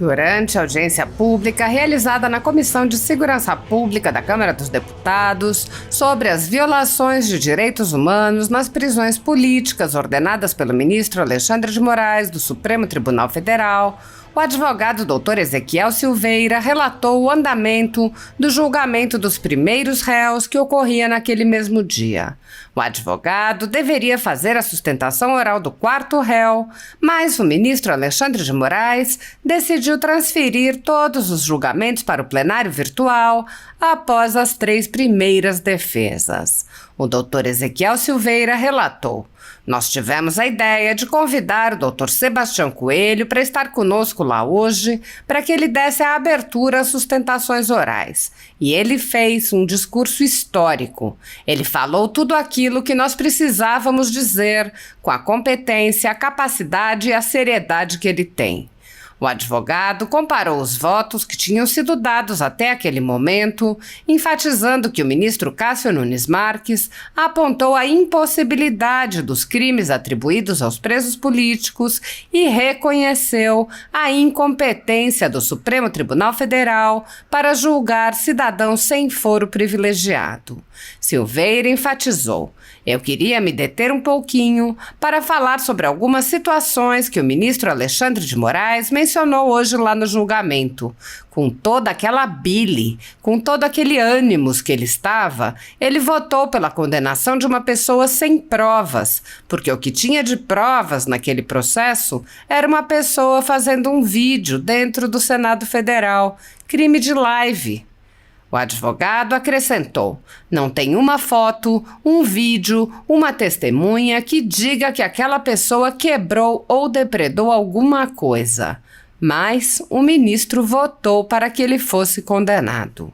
Durante a audiência pública realizada na Comissão de Segurança Pública da Câmara dos Deputados sobre as violações de direitos humanos nas prisões políticas ordenadas pelo ministro Alexandre de Moraes do Supremo Tribunal Federal, o advogado Dr. Ezequiel Silveira relatou o andamento do julgamento dos primeiros réus que ocorria naquele mesmo dia. O advogado deveria fazer a sustentação oral do quarto réu, mas o ministro Alexandre de Moraes decidiu transferir todos os julgamentos para o plenário virtual após as 3 primeiras defesas. O Dr. Ezequiel Silveira relatou: "Nós tivemos a ideia de convidar o Dr. Sebastião Coelho para estar conosco lá hoje, para que ele desse a abertura às sustentações orais. E ele fez um discurso histórico. Ele falou tudo aquilo que nós precisávamos dizer, com a competência, a capacidade e a seriedade que ele tem." O advogado comparou os votos que tinham sido dados até aquele momento, enfatizando que o ministro Cássio Nunes Marques apontou a impossibilidade dos crimes atribuídos aos presos políticos e reconheceu a incompetência do Supremo Tribunal Federal para julgar cidadãos sem foro privilegiado. Silveira enfatizou: "Eu queria me deter um pouquinho para falar sobre algumas situações que o ministro Alexandre de Moraes mencionou hoje lá no julgamento. Com toda aquela bile, com todo aquele ânimos que ele estava, ele votou pela condenação de uma pessoa sem provas, porque o que tinha de provas naquele processo era uma pessoa fazendo um vídeo dentro do Senado Federal, crime de live." O advogado acrescentou: "Não tem uma foto, um vídeo, uma testemunha que diga que aquela pessoa quebrou ou depredou alguma coisa." Mas o ministro votou para que ele fosse condenado.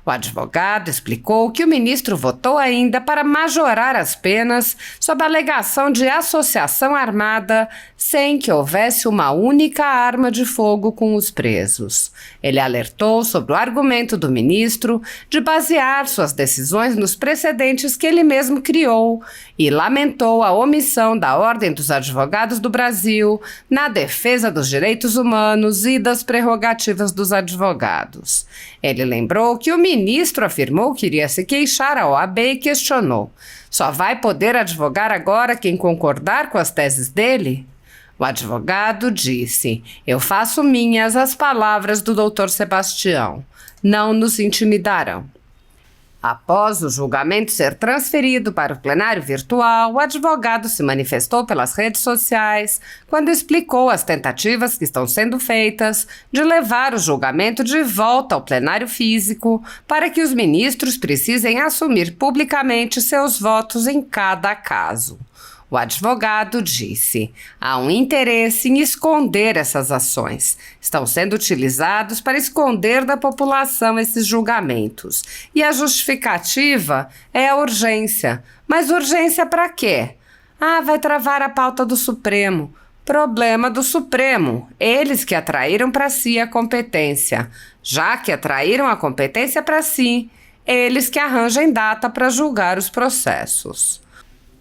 O advogado explicou que o ministro votou ainda para majorar as penas sob a alegação de associação armada sem que houvesse uma única arma de fogo com os presos. Ele alertou sobre o argumento do ministro de basear suas decisões nos precedentes que ele mesmo criou e lamentou a omissão da Ordem dos Advogados do Brasil na defesa dos direitos humanos e das prerrogativas dos advogados. Ele lembrou que o ministro afirmou que iria se queixar à OAB e questionou: "Só vai poder advogar agora quem concordar com as teses dele?" O advogado disse: "Eu faço minhas as palavras do Dr. Sebastião. Não nos intimidarão." Após o julgamento ser transferido para o plenário virtual, o advogado se manifestou pelas redes sociais quando explicou as tentativas que estão sendo feitas de levar o julgamento de volta ao plenário físico para que os ministros precisem assumir publicamente seus votos em cada caso. O advogado disse: "Há um interesse em esconder essas ações. Estão sendo utilizados para esconder da população esses julgamentos. E a justificativa é a urgência. Mas urgência para quê? Vai travar a pauta do Supremo. Problema do Supremo. Eles que atraíram para si a competência. Já que atraíram a competência para si, eles que arranjem data para julgar os processos."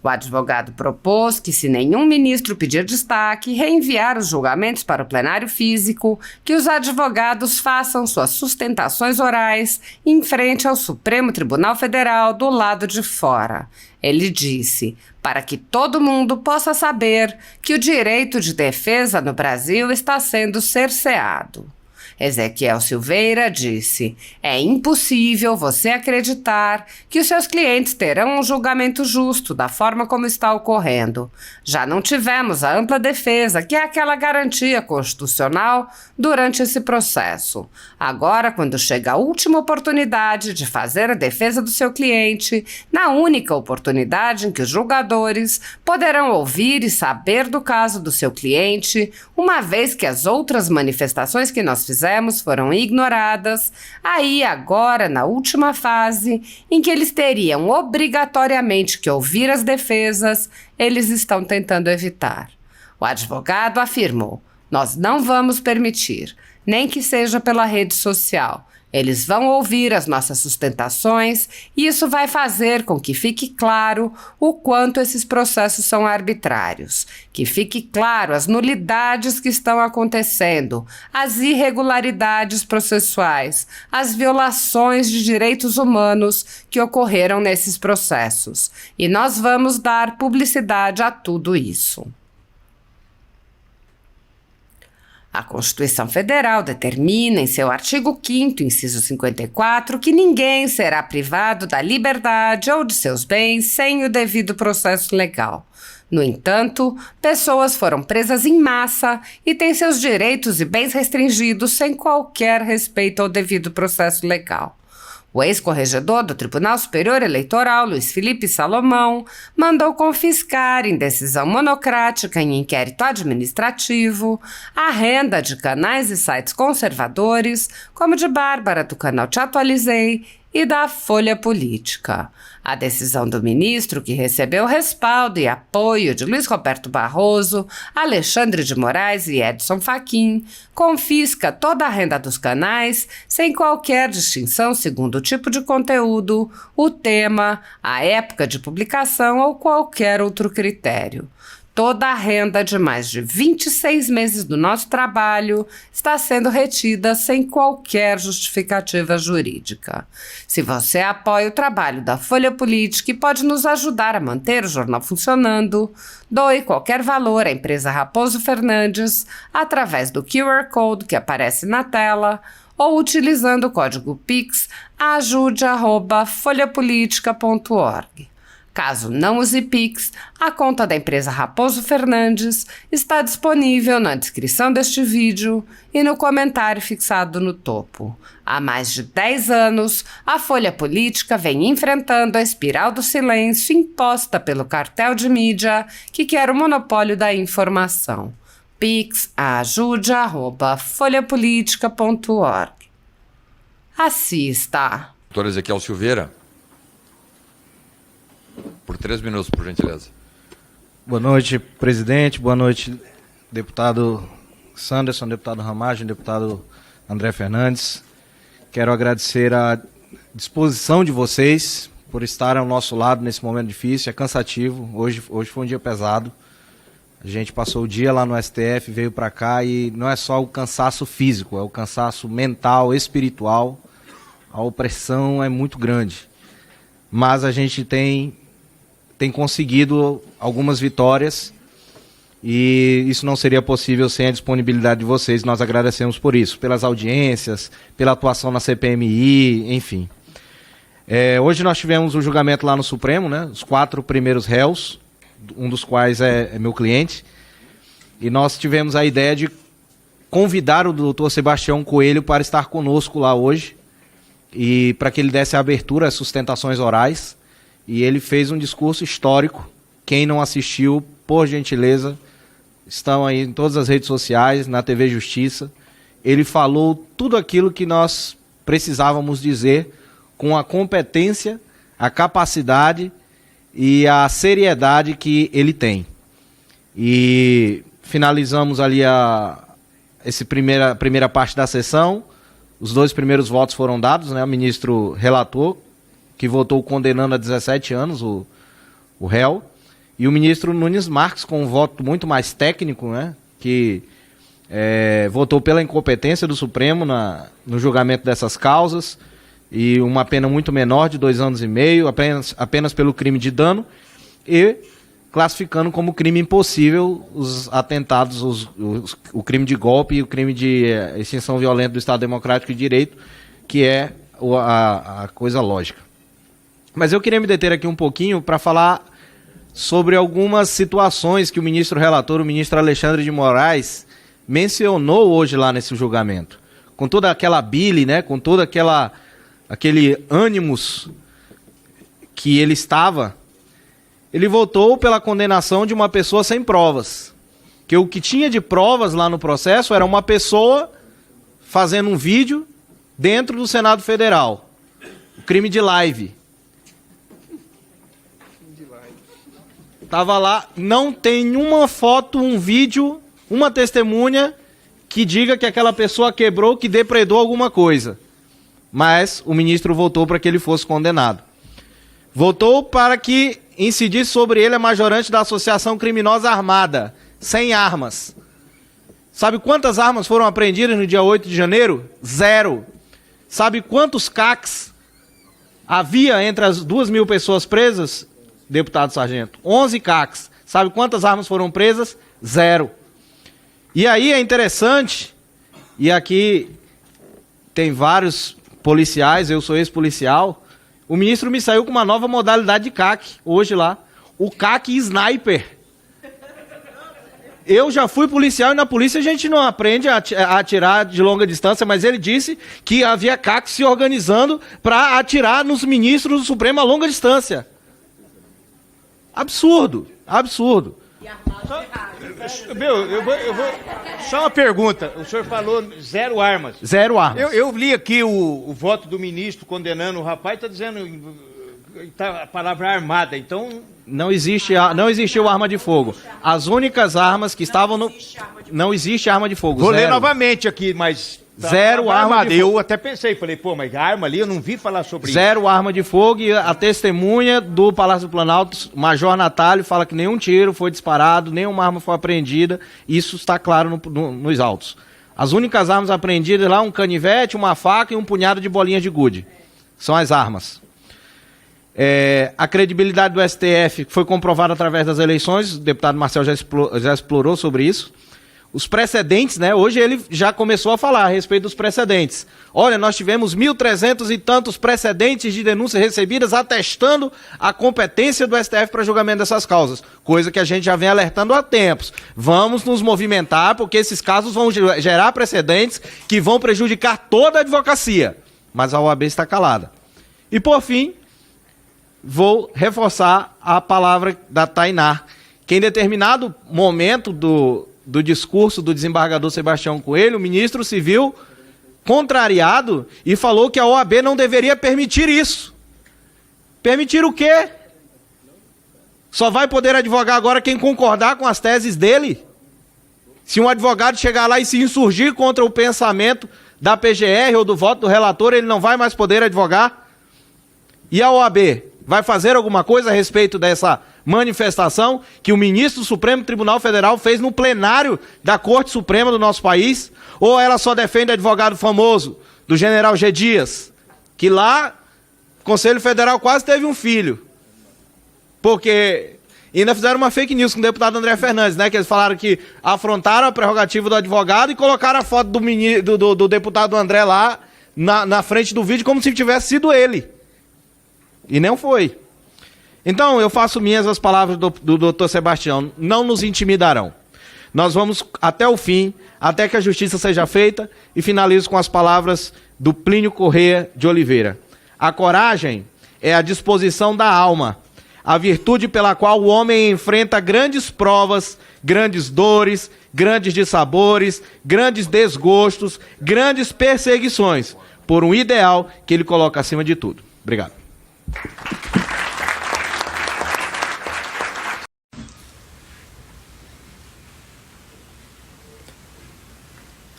O advogado propôs que, se nenhum ministro pedir destaque, reenviar os julgamentos para o plenário físico, que os advogados façam suas sustentações orais em frente ao Supremo Tribunal Federal do lado de fora. Ele disse: "Para que todo mundo possa saber que o direito de defesa no Brasil está sendo cerceado." Ezequiel Silveira disse: "É impossível você acreditar que os seus clientes terão um julgamento justo da forma como está ocorrendo. Já não tivemos a ampla defesa, que é aquela garantia constitucional, durante esse processo. Agora, quando chega a última oportunidade de fazer a defesa do seu cliente, na única oportunidade em que os julgadores poderão ouvir e saber do caso do seu cliente, uma vez que as outras manifestações que nós fizemos foram ignoradas, aí agora, na última fase, em que eles teriam obrigatoriamente que ouvir as defesas, eles estão tentando evitar." O advogado afirmou: "Nós não vamos permitir, nem que seja pela rede social. Eles vão ouvir as nossas sustentações e isso vai fazer com que fique claro o quanto esses processos são arbitrários, que fique claro as nulidades que estão acontecendo, as irregularidades processuais, as violações de direitos humanos que ocorreram nesses processos. E nós vamos dar publicidade a tudo isso. A Constituição Federal determina em seu artigo 5º, inciso 54, que ninguém será privado da liberdade ou de seus bens sem o devido processo legal. No entanto, pessoas foram presas em massa e têm seus direitos e bens restringidos sem qualquer respeito ao devido processo legal. O ex-corregedor do Tribunal Superior Eleitoral, Luiz Felipe Salomão, mandou confiscar, em decisão monocrática em inquérito administrativo, a renda de canais e sites conservadores, como de Bárbara, do canal Te Atualizei, e da Folha Política. A decisão do ministro, que recebeu respaldo e apoio de Luiz Roberto Barroso, Alexandre de Moraes e Edson Fachin, confisca toda a renda dos canais sem qualquer distinção segundo o tipo de conteúdo, o tema, a época de publicação ou qualquer outro critério. Toda a renda de mais de 26 meses do nosso trabalho está sendo retida sem qualquer justificativa jurídica. Se você apoia o trabalho da Folha Política e pode nos ajudar a manter o jornal funcionando, doe qualquer valor à empresa Raposo Fernandes através do QR Code que aparece na tela ou utilizando o código PIX ajude@folhapolitica.org. Caso não use Pix, a conta da empresa Raposo Fernandes está disponível na descrição deste vídeo e no comentário fixado no topo. Há mais de 10 anos, a Folha Política vem enfrentando a espiral do silêncio imposta pelo cartel de mídia que quer o monopólio da informação. Pix ajude@folhapolitica.org. Assista. Doutor Ezequiel Silveira. Por 3 minutos, por gentileza. Boa noite, presidente. Boa noite, deputado Sanderson, deputado Ramagem, deputado André Fernandes. Quero agradecer a disposição de vocês por estarem ao nosso lado nesse momento difícil. É cansativo. Hoje foi um dia pesado. A gente passou o dia lá no STF, veio para cá e não é só o cansaço físico, é o cansaço mental, espiritual. A opressão é muito grande. Mas a gente tem conseguido algumas vitórias e isso não seria possível sem a disponibilidade de vocês. Nós agradecemos por isso, pelas audiências, pela atuação na CPMI, enfim. Hoje nós tivemos o julgamento lá no Supremo, né? Os 4 primeiros réus, um dos quais é meu cliente, e nós tivemos a ideia de convidar o doutor Sebastião Coelho para estar conosco lá hoje e para que ele desse a abertura às sustentações orais. E ele fez um discurso histórico. Quem não assistiu, por gentileza, estão aí em todas as redes sociais, na TV Justiça. Ele falou tudo aquilo que nós precisávamos dizer com a competência, a capacidade e a seriedade que ele tem. E finalizamos ali a primeira parte da sessão. Os 2 primeiros votos foram dados, né? O ministro relator, que votou condenando a 17 anos o réu, e o ministro Nunes Marques, com um voto muito mais técnico, né, que votou pela incompetência do Supremo no julgamento dessas causas, e uma pena muito menor, de 2 anos e meio, apenas pelo crime de dano, e classificando como crime impossível os atentados, o crime de golpe e o crime de extinção violenta do Estado Democrático de Direito, que é a coisa lógica. Mas eu queria me deter aqui um pouquinho para falar sobre algumas situações que o ministro relator, o ministro Alexandre de Moraes, mencionou hoje lá nesse julgamento. Com toda aquela bile, né, com todo aquele ânimos que ele estava, ele votou pela condenação de uma pessoa sem provas. Que o que tinha de provas lá no processo era uma pessoa fazendo um vídeo dentro do Senado Federal. O crime de live. Tava lá, não tem uma foto, um vídeo, uma testemunha que diga que aquela pessoa quebrou, que depredou alguma coisa. mas o ministro votou para que ele fosse condenado. Votou para que incidisse sobre ele a majorante da associação criminosa armada, sem armas. Sabe quantas armas foram apreendidas no dia 8 de janeiro? 0. Sabe quantos CACs havia entre as 2.000 pessoas presas? Deputado Sargento, 11 CACs. Sabe quantas armas foram presas? 0. E aí é interessante, e aqui tem vários policiais, eu sou ex-policial, o ministro me saiu com uma nova modalidade de CAC, hoje lá, o CAC Sniper. Eu já fui policial e na polícia a gente não aprende a atirar de longa distância, mas ele disse que havia CAC se organizando para atirar nos ministros do Supremo a longa distância. Absurdo, absurdo. Eu vou. Só uma pergunta. O senhor falou 0 armas. 0 armas. Eu li aqui o voto do ministro condenando o rapaz, está dizendo a palavra armada, então. Não existiu arma de fogo. As únicas armas que estavam no... Não existe arma de fogo. Vou 0. ler novamente aqui, mas... 0 arma de fogo. Eu até pensei, falei, pô, mas a arma ali eu não vi falar sobre 0 arma de fogo e a testemunha do Palácio do Planalto, Major Natália, fala que nenhum tiro foi disparado, nenhuma arma foi apreendida. Isso está claro nos autos. As únicas armas apreendidas lá, um canivete, uma faca e um punhado de bolinhas de gude. São as armas. A credibilidade do STF foi comprovada através das eleições, o deputado Marcel já explorou sobre isso. Os precedentes, né? Hoje ele já começou a falar a respeito dos precedentes. Olha, nós tivemos 1.300 e tantos precedentes de denúncias recebidas atestando a competência do STF para julgamento dessas causas, coisa que a gente já vem alertando há tempos. Vamos nos movimentar porque esses casos vão gerar precedentes que vão prejudicar toda a advocacia. Mas a OAB está calada. E por fim, vou reforçar a palavra da Tainá, que em determinado momento do discurso do desembargador Sebastião Coelho, o ministro se viu contrariado e falou que a OAB não deveria permitir isso. Permitir o quê? Só vai poder advogar agora quem concordar com as teses dele? Se um advogado chegar lá e se insurgir contra o pensamento da PGR ou do voto do relator, ele não vai mais poder advogar? E a OAB vai fazer alguma coisa a respeito dessa manifestação que o ministro do Supremo Tribunal Federal fez no plenário da Corte Suprema do nosso país? Ou ela só defende advogado famoso do general G. Dias, que lá o Conselho Federal quase teve um filho? Porque ainda fizeram uma fake news com o deputado André Fernandes, né? Que eles falaram que afrontaram a prerrogativa do advogado e colocaram a foto do deputado André lá na frente do vídeo como se tivesse sido ele. E não foi. Então, eu faço minhas as palavras do doutor Sebastião. Não nos intimidarão. Nós vamos até o fim, até que a justiça seja feita, e finalizo com as palavras do Plínio Corrêa de Oliveira. A coragem é a disposição da alma, a virtude pela qual o homem enfrenta grandes provas, grandes dores, grandes dissabores, grandes desgostos, grandes perseguições, por um ideal que ele coloca acima de tudo. Obrigado.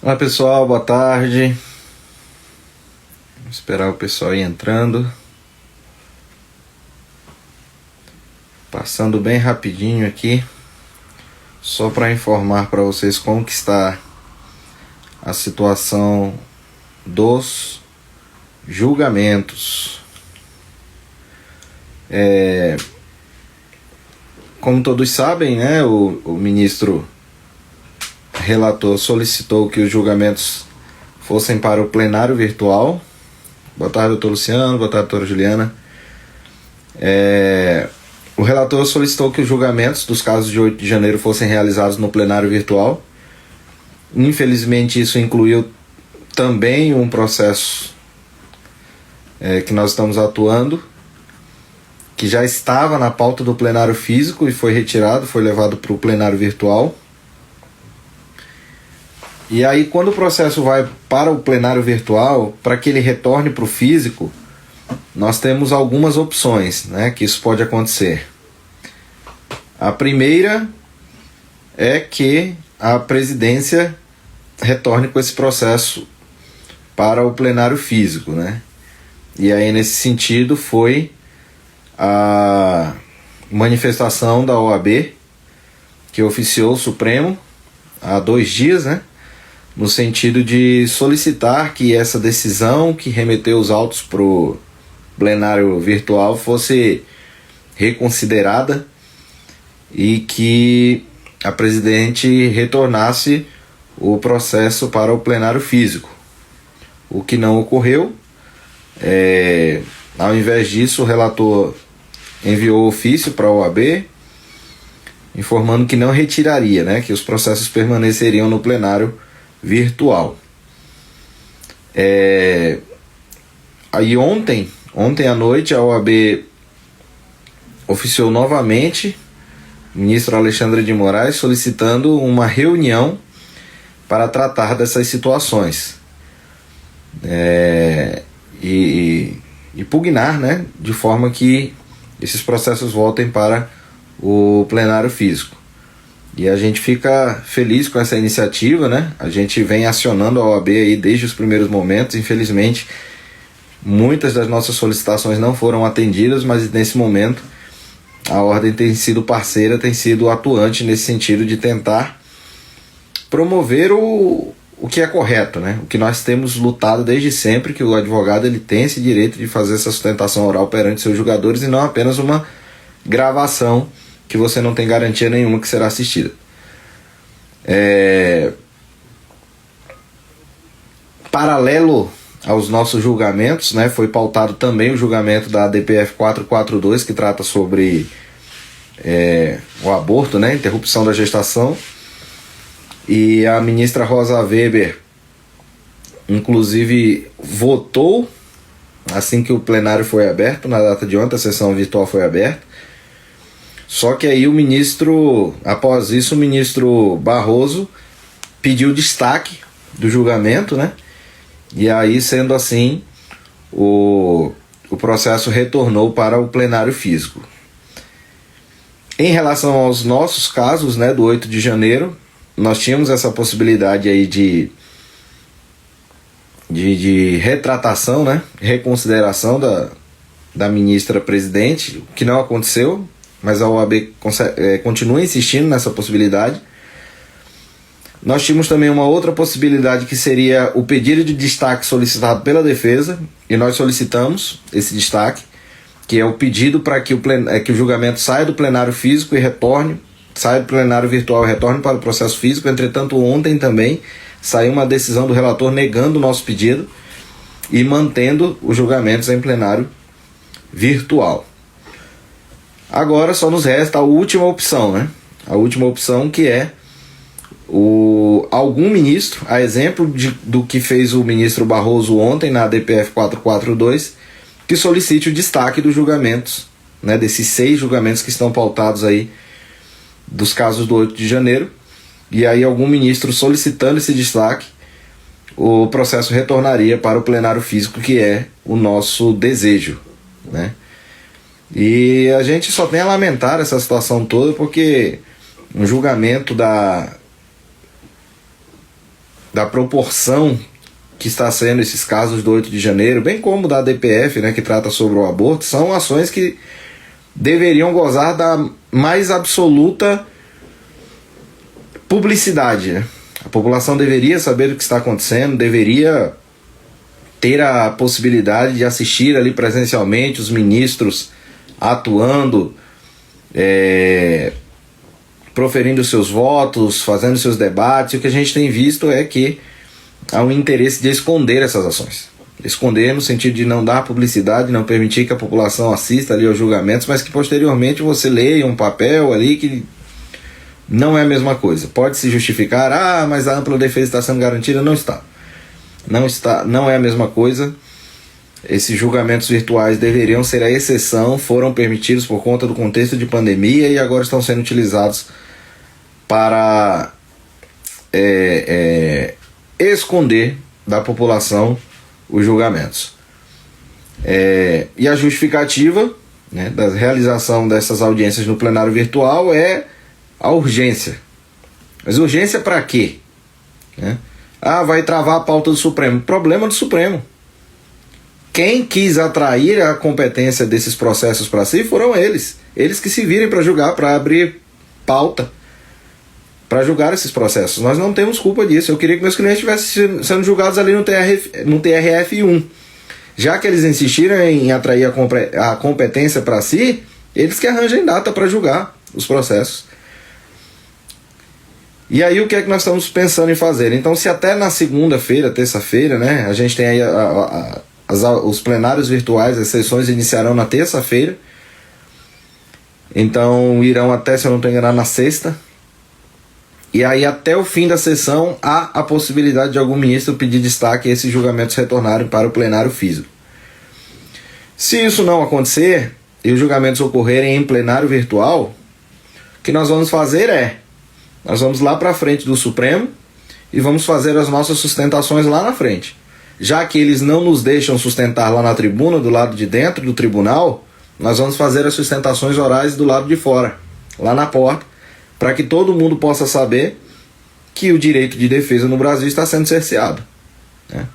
Olá pessoal, boa tarde. Vamos esperar o pessoal ir entrando. Passando bem rapidinho aqui, só para informar para vocês como que está a situação dos julgamentos. Como todos sabem, né, o ministro relator solicitou que os julgamentos fossem para o plenário virtual. Boa tarde, doutor Luciano. Boa tarde, doutora Juliana. O relator solicitou que os julgamentos dos casos de 8 de janeiro fossem realizados no plenário virtual. Infelizmente, isso incluiu também um processo que nós estamos atuando, que já estava na pauta do plenário físico e foi retirado, foi levado para o plenário virtual. E aí, quando o processo vai para o plenário virtual, para que ele retorne para o físico, nós temos algumas opções, né, que isso pode acontecer. A primeira é que a presidência retorne com esse processo para o plenário físico, né? E aí, nesse sentido, foi a manifestação da OAB, que oficiou o Supremo há 2 dias, né? No sentido de solicitar que essa decisão que remeteu os autos para o plenário virtual fosse reconsiderada e que a presidente retornasse o processo para o plenário físico. O que não ocorreu. Ao invés disso, o relator enviou ofício para a OAB informando que não retiraria, né, que os processos permaneceriam no plenário virtual. Aí ontem à noite a OAB oficiou novamente o ministro Alexandre de Moraes solicitando uma reunião para tratar dessas situações e pugnar, né, de forma que esses processos voltem para o plenário físico. E a gente fica feliz com essa iniciativa, né? A gente vem acionando a OAB aí desde os primeiros momentos. Infelizmente, muitas das nossas solicitações não foram atendidas, mas nesse momento a ordem tem sido parceira, tem sido atuante nesse sentido de tentar promover o que é correto, né? O que nós temos lutado desde sempre, que o advogado ele tem esse direito de fazer essa sustentação oral perante seus julgadores e não apenas uma gravação que você não tem garantia nenhuma que será assistida. Paralelo aos nossos julgamentos, né, foi pautado também o julgamento da DPF 442, que trata sobre o aborto, né, interrupção da gestação. E a ministra Rosa Weber, inclusive, votou assim que o plenário foi aberto, na data de ontem, a sessão virtual foi aberta. Só que aí após isso, o ministro Barroso pediu destaque do julgamento, né? E aí, sendo assim, o processo retornou para o plenário físico. Em relação aos nossos casos, né, do 8 de janeiro, nós tínhamos essa possibilidade aí de retratação, né, reconsideração da ministra presidente, que não aconteceu, mas a OAB continua insistindo nessa possibilidade. Nós tínhamos também uma outra possibilidade, que seria o pedido de destaque solicitado pela defesa, e nós solicitamos esse destaque, que é o pedido para que o julgamento saia do plenário físico e saia do plenário virtual e retorne para o processo físico. Entretanto, ontem também saiu uma decisão do relator negando o nosso pedido e mantendo os julgamentos em plenário virtual. Agora só nos resta a última opção, né? A última opção, que é algum ministro, a exemplo do que fez o ministro Barroso ontem na DPF 442, que solicite o destaque dos julgamentos, né, desses 6 julgamentos que estão pautados aí dos casos do 8 de janeiro, e aí algum ministro solicitando esse destaque, o processo retornaria para o plenário físico, que é o nosso desejo, né? E a gente só tem a lamentar essa situação toda, porque um julgamento da proporção que está sendo esses casos do 8 de janeiro, bem como da DPF, né, que trata sobre o aborto, são ações que deveriam gozar da mais absoluta publicidade, né? A população deveria saber o que está acontecendo, deveria ter a possibilidade de assistir ali presencialmente os ministros atuando, proferindo seus votos, fazendo seus debates. O que a gente tem visto é que há um interesse de esconder essas ações. Esconder no sentido de não dar publicidade, não permitir que a população assista ali aos julgamentos, mas que posteriormente você leia um papel ali que não é a mesma coisa. Pode se justificar, mas a ampla defesa está sendo garantida. Não está. Não é a mesma coisa. Esses julgamentos virtuais deveriam ser a exceção, foram permitidos por conta do contexto de pandemia e agora estão sendo utilizados para esconder da população os julgamentos. E a justificativa, né, da realização dessas audiências no plenário virtual é a urgência. Mas urgência para quê? Né? Vai travar a pauta do Supremo. Problema do Supremo. quem quis atrair a competência desses processos para si foram eles. Eles que se virem para julgar, para abrir pauta, para julgar esses processos. Nós não temos culpa disso. Eu queria que meus clientes estivessem sendo julgados ali no TRF1. Já que eles insistiram em atrair a competência para si, eles que arranjem data para julgar os processos. E aí o que é que nós estamos pensando em fazer? Então, se até na segunda-feira, terça-feira, né, a gente tem aí os plenários virtuais, as sessões iniciarão na terça-feira, então irão até, se eu não estou enganado, na sexta, e aí até o fim da sessão há a possibilidade de algum ministro pedir destaque e esses julgamentos retornarem para o plenário físico. Se isso não acontecer e os julgamentos ocorrerem em plenário virtual, o que nós vamos fazer nós vamos lá para frente do Supremo e vamos fazer as nossas sustentações lá na frente. Já que eles não nos deixam sustentar lá na tribuna, do lado de dentro do tribunal, nós vamos fazer as sustentações orais do lado de fora, lá na porta, para que todo mundo possa saber que o direito de defesa no Brasil está sendo cerceado, né?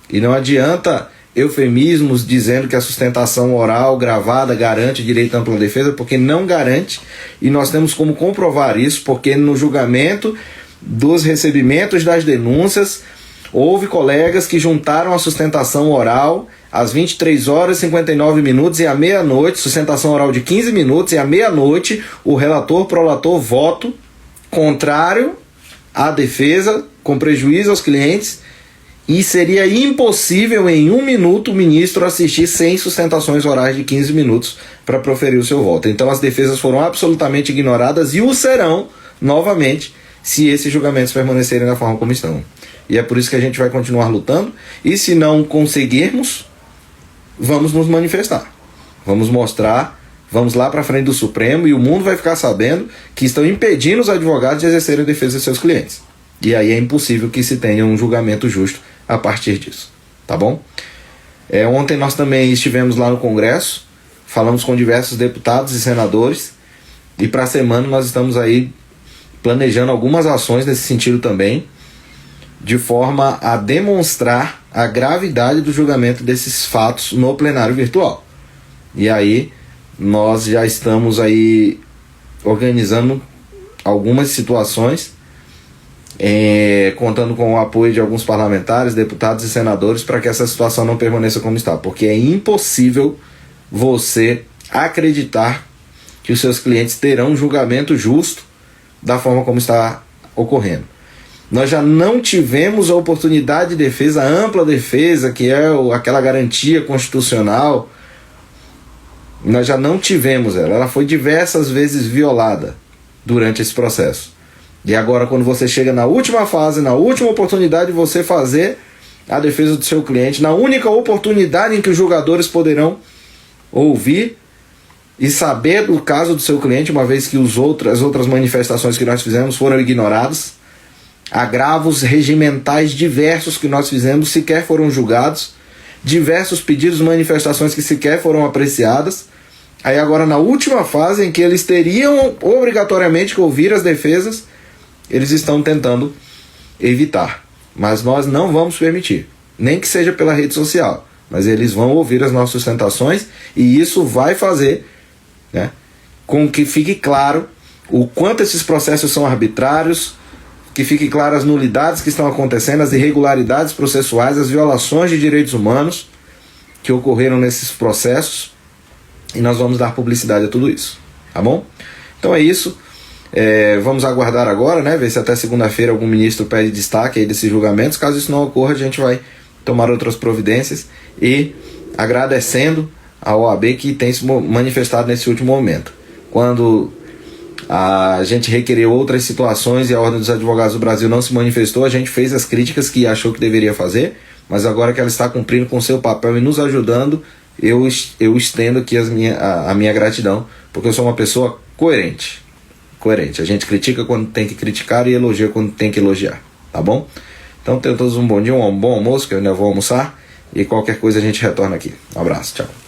E não adianta eufemismos dizendo que a sustentação oral gravada garante o direito à ampla defesa, porque não garante, e nós temos como comprovar isso, porque no julgamento dos recebimentos das denúncias houve colegas que juntaram a sustentação oral às 23 horas e 59 minutos e à meia-noite, sustentação oral de 15 minutos, e à meia-noite o relator prolator voto contrário à defesa, com prejuízo aos clientes, e seria impossível em 1 minuto o ministro assistir 100 sustentações orais de 15 minutos para proferir o seu voto. Então as defesas foram absolutamente ignoradas e o serão novamente se esses julgamentos permanecerem da forma como estão. E é por isso que a gente vai continuar lutando, e se não conseguirmos, vamos nos manifestar. Vamos mostrar, vamos lá para frente do Supremo e o mundo vai ficar sabendo que estão impedindo os advogados de exercerem a defesa de seus clientes. E aí é impossível que se tenha um julgamento justo a partir disso, tá bom? Ontem nós também estivemos lá no Congresso, falamos com diversos deputados e senadores, e para a semana nós estamos aí planejando algumas ações nesse sentido também, de forma a demonstrar a gravidade do julgamento desses fatos no plenário virtual. E aí nós já estamos aí organizando algumas situações, contando com o apoio de alguns parlamentares, deputados e senadores, para que essa situação não permaneça como está, porque é impossível você acreditar que os seus clientes terão um julgamento justo da forma como está ocorrendo. Nós já não tivemos a oportunidade de defesa, a ampla defesa, que é aquela garantia constitucional. Nós já não tivemos ela foi diversas vezes violada durante esse processo. E agora, quando você chega na última fase, na última oportunidade de você fazer a defesa do seu cliente, na única oportunidade em que os julgadores poderão ouvir e saber do caso do seu cliente, uma vez que as outras manifestações que nós fizemos foram ignoradas, agravos regimentais diversos que nós fizemos sequer foram julgados, diversos pedidos de manifestações que sequer foram apreciadas. Aí agora, na última fase em que eles teriam obrigatoriamente que ouvir as defesas, eles estão tentando evitar. Mas nós não vamos permitir, nem que seja pela rede social, mas eles vão ouvir as nossas sustentações, e isso vai fazer, né, com que fique claro o quanto esses processos são arbitrários, que fique claro as nulidades que estão acontecendo, as irregularidades processuais, as violações de direitos humanos que ocorreram nesses processos, e nós vamos dar publicidade a tudo isso, tá bom? Então é isso. Vamos aguardar agora, né, ver se até segunda-feira algum ministro pede destaque aí desses julgamentos. Caso isso não ocorra, a gente vai tomar outras providências, e agradecendo a OAB que tem se manifestado nesse último momento. Quando a gente requereu outras situações e a Ordem dos Advogados do Brasil não se manifestou, a gente fez as críticas que achou que deveria fazer, mas agora que ela está cumprindo com seu papel e nos ajudando, eu estendo aqui a minha gratidão, porque eu sou uma pessoa coerente. A gente critica quando tem que criticar e elogia quando tem que elogiar, tá bom? Então tenham todos um bom dia, um bom almoço, que eu ainda vou almoçar, e qualquer coisa a gente retorna aqui. Um abraço, tchau.